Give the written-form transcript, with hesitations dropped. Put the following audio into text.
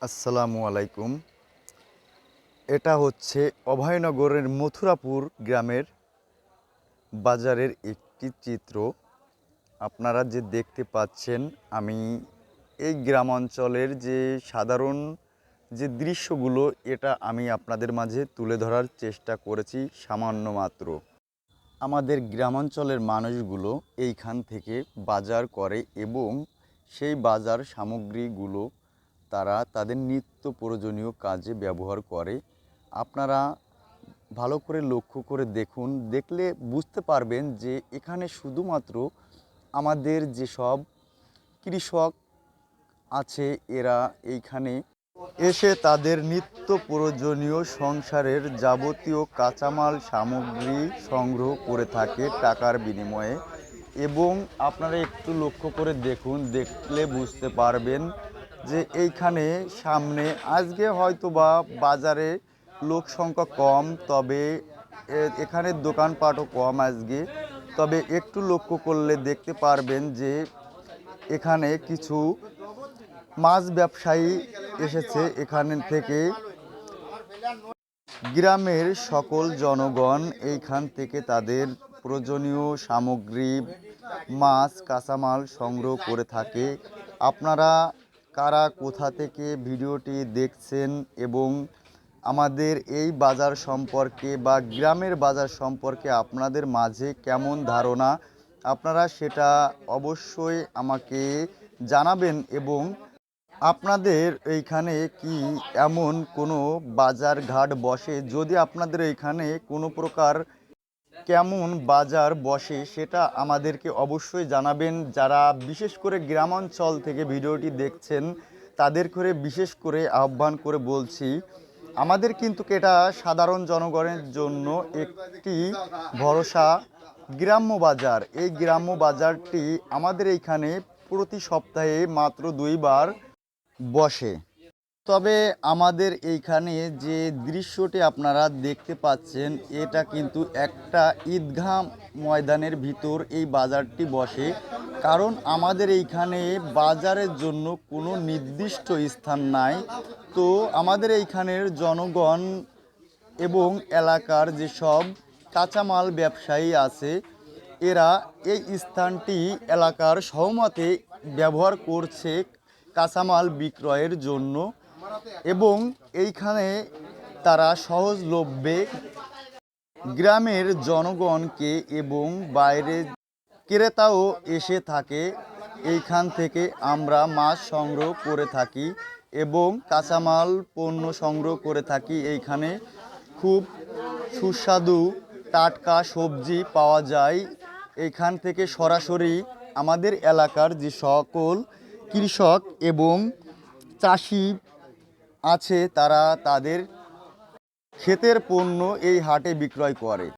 আসসালামু আলাইকুম। এটা হচ্ছে অভয়নগরের মথুরাপুর গ্রামের বাজারের একটি চিত্র। আপনারা যে দেখতে পাচ্ছেন, আমি এই গ্রাম অঞ্চলের যে সাধারণ যে দৃশ্যগুলো, এটা আমি আপনাদের মাঝে তুলে ধরার চেষ্টা করেছি সামান্য মাত্র। আমাদের গ্রামাঞ্চলের মানুষগুলো এইখান থেকে বাজার করে এবং সেই বাজার সামগ্রীগুলো তারা তাদের নিত্য প্রয়োজনীয় কাজে ব্যবহার করে। আপনারা ভালো করে লক্ষ্য করে দেখুন, দেখলে বুঝতে পারবেন যে এখানে শুধুমাত্র আমাদের যেসব কৃষক আছে, এরা এইখানে এসে তাদের নিত্য প্রয়োজনীয় সংসারের যাবতীয় কাঁচামাল সামগ্রী সংগ্রহ করে থাকে টাকার বিনিময়ে। এবং আপনারা একটু লক্ষ্য করে দেখুন, দেখলে বুঝতে পারবেন যে এইখানে সামনে আজকে হয়তোবা বাজারে লোক সংখ্যা কম, তবে এখানে দোকানপাটও কম আজকে। তবে একটু লক্ষ্য করলে দেখতে পারবেন যে এখানে কিছু মাছ ব্যবসায়ী এসেছে। এখান থেকে গ্রামের সকল জনগণ এইখান থেকে তাদের প্রয়োজনীয় সামগ্রী, মাছ, কাঁচামাল সংগ্রহ করে থাকে। আপনারা কারা কোথা থেকে ভিডিওটি দেখছেন এবং আমাদের এই বাজার সম্পর্কে বা গ্রামের বাজার সম্পর্কে আপনাদের মাঝে কেমন ধারণা, আপনারা সেটা অবশ্যই আমাকে জানাবেন। এবং আপনাদের এইখানে কি এমন কোনো বাজার ঘাট বসে? যদি আপনাদের এইখানে কোনো প্রকার কেমন বাজার বসে সেটা আমাদেরকে অবশ্যই জানাবেন। যারা বিশেষ করে গ্রামাঞ্চল থেকে ভিডিওটি দেখছেন, তাদের করে বিশেষ করে আহ্বান করে বলছি, আমাদের কিন্তু এটা সাধারণ জনগণের জন্য একটি ভরসা গ্রাম্য বাজার। এই গ্রাম্য বাজারটি আমাদের এইখানে প্রতি সপ্তাহে মাত্র 2 বার বসে। তবে আমাদের এইখানে যে দৃশ্যটি আপনারা দেখতে পাচ্ছেন, এটা কিন্তু একটা ঈদগাহ ময়দানের ভিতর এই বাজারটি বসে। কারণ আমাদের এইখানে বাজারের জন্য কোনো নির্দিষ্ট স্থান নাই। তো আমাদের এইখানের জনগণ এবং এলাকার যেসব কাঁচামাল ব্যবসায়ী আছে, এরা এই স্থানটি এলাকার সহমতে ব্যবহার করছে কাঁচামাল বিক্রয়ের জন্য। এবং এইখানে তারা সহজলভ্যে গ্রামের জনগণকে এবং বাইরে ক্রেতাও এসে থাকে। এইখান থেকে আমরা মাছ সংগ্রহ করে থাকি এবং কাঁচামাল পণ্য সংগ্রহ করে থাকি। এইখানে খুব সুস্বাদু টাটকা সবজি পাওয়া যায়। এইখান থেকে সরাসরি আমাদের এলাকার যে সকল কৃষক এবং চাষি আছে, তারা তাদের ক্ষেতের পণ্য এই হাটে বিক্রয় করে।